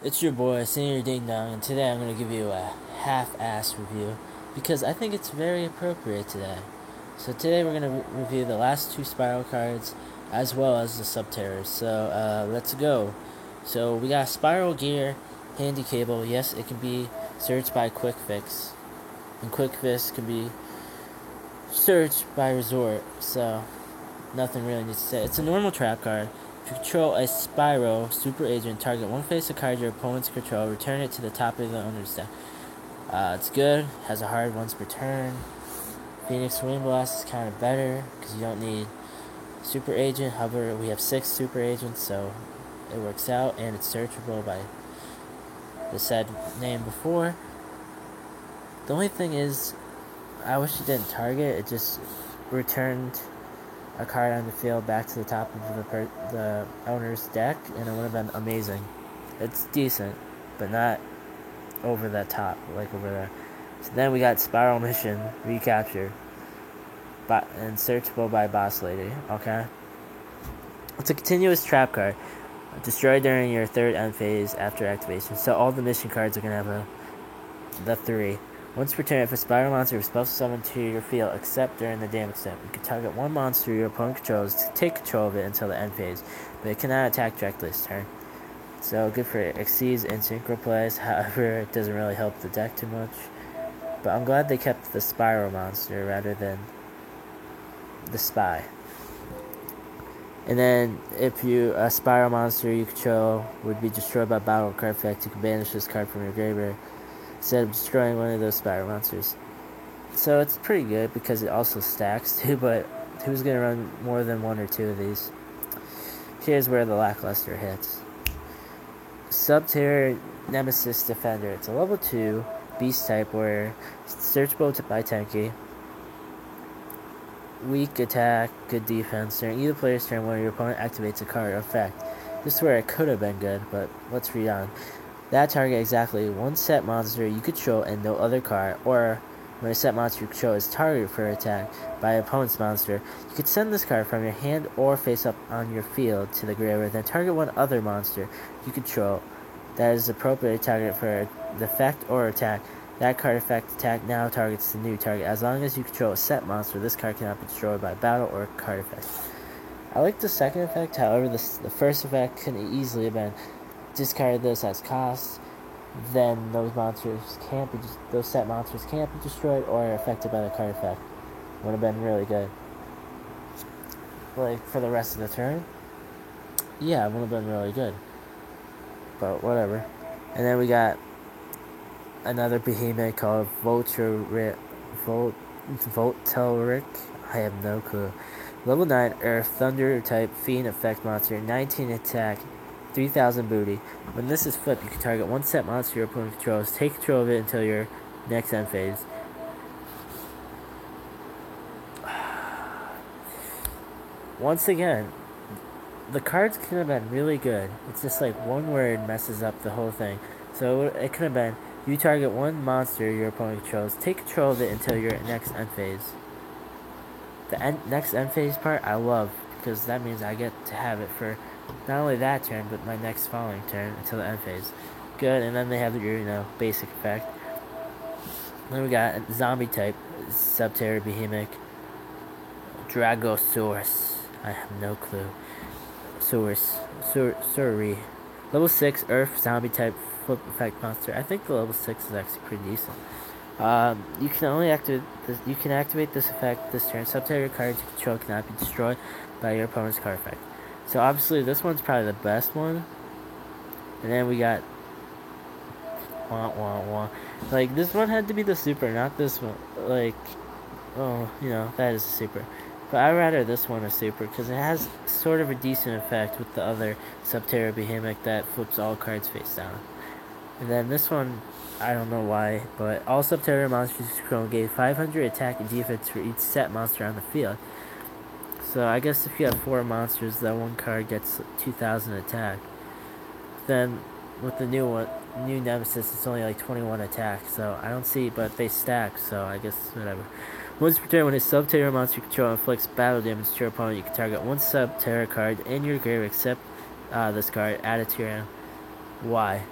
It's your boy, Senior Ding Dong, and today I'm going to give you a half-ass review because I think it's very appropriate today. So today we're going to review the last two Spiral cards as well as the Subterrors. So let's go. So we got Spiral Gear, Handy Cable. Yes, it can be searched by Quick Fix, and Quick Fix can be searched by Resort. So nothing really needs to say. It's a normal trap card. If you control a Spyro Super Agent, target one face of card your opponent's control, return it to the top of the owner's deck. It's good, has a hard once per turn. Phoenix Wind Blast is kind of better because you don't need Super Agent. However, we have 6 Super Agents, so it works out, and it's searchable by the said name before. The only thing is, I wish it didn't target. It just returned a card on the field back to the top of the owner's deck, and it would have been amazing. It's decent, but not over the top, like over there. So then we got Spiral Mission Recapture, and searchable by Boss Lady. Okay, it's a continuous trap card, destroyed during your third end phase after activation. So all the mission cards are gonna have the 3. Once per turn, if a Spiral monster is special summoned to your field, except during the damage step, you can target one monster your opponent controls to take control of it until the end phase, but it cannot attack directly this turn. So good for Exceeds and Synchro plays, however, it doesn't really help the deck too much. But I'm glad they kept the Spiral monster rather than the Spy. And then, if a Spiral monster you control would be destroyed by battle card effect, you can banish this card from your graveyard instead of destroying one of those Spiral monsters. So it's pretty good because it also stacks too, but who's going to run more than 1 or 2 of these? Here's where the lackluster hits. Subterror Nemesis Defender. It's a level 2 beast type where it's searchable by Tenki. Weak attack, good defense. During either player's turn, when your opponent activates a card effect. This is where it could have been good, but let's read on. That target exactly one set monster you control and no other card, or when a set monster you control is targeted for attack by an opponent's monster, you could send this card from your hand or face up on your field to the graveyard, then target one other monster you control that is appropriately targeted for the effect or attack. That card effect attack now targets the new target. As long as you control a set monster, this card cannot be destroyed by battle or card effect. I like the second effect, however, the first effect could easily have been discard this as cost, then those set monsters can't be destroyed or affected by the card effect. Would have been really good. Like for the rest of the turn, yeah, it would have been really good. But whatever. And then we got another behemoth called Volteric. I have no clue. Level 9 Earth Thunder type Fiend effect monster, 19 attack, 3,000 booty. When this is flipped, you can target one set monster your opponent controls, take control of it until your next end phase. Once again, the cards could have been really good. It's just like one word messes up the whole thing. So it could have been, you target one monster your opponent controls, take control of it until your next end phase. The next end phase part I love, because that means I get to have it for not only that turn, but my next following turn until the end phase. Good, and then they have your, basic effect. Then we got zombie type, Subterror Behemoth, Dragosaurus. I have no clue. Suri. Level 6 Earth Zombie type flip effect monster. I think the level 6 is actually pretty decent. You can activate this effect this turn. Subterror cards you control cannot be destroyed by your opponent's card effect. So obviously this one's probably the best one. And then we got like this one had to be the super, not this one. Like, oh, that is a super. But I'd rather this one a super because it has sort of a decent effect with the other Subterror Behemoth that flips all cards face down. And then this one, I don't know why, but all Subterror monsters control gave 500 attack and defense for each set monster on the field. So I guess if you have 4 monsters, that one card gets 2,000 attack. Then with the new Nemesis, it's only like 21 attack. So I don't see, but they stack. So I guess whatever. Once per turn, when a Subterror monster you control inflicts battle damage to your opponent, you can target one Subterror card in your graveyard except this card, add it to your hand. Why?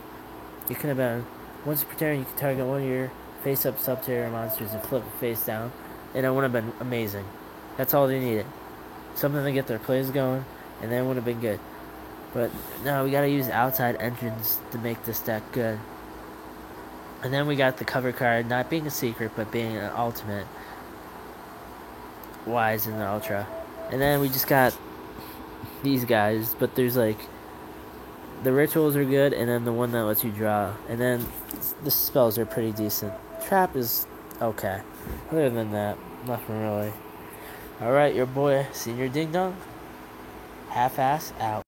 it could have been, once per turn, you can target one of your face-up sub-terror monsters and flip it face down, and it would have been amazing. That's all they needed. Something to get their plays going, and then it would have been good. But no, we gotta use outside engines to make this deck good. And then we got the cover card, not being a secret, but being an ultimate. Wise in the Ultra. And then we just got these guys, but there's like, the rituals are good, and then the one that lets you draw. And then the spells are pretty decent. Trap is okay. Other than that, nothing really. Alright, your boy, Senior Ding Dong. Half-ass out.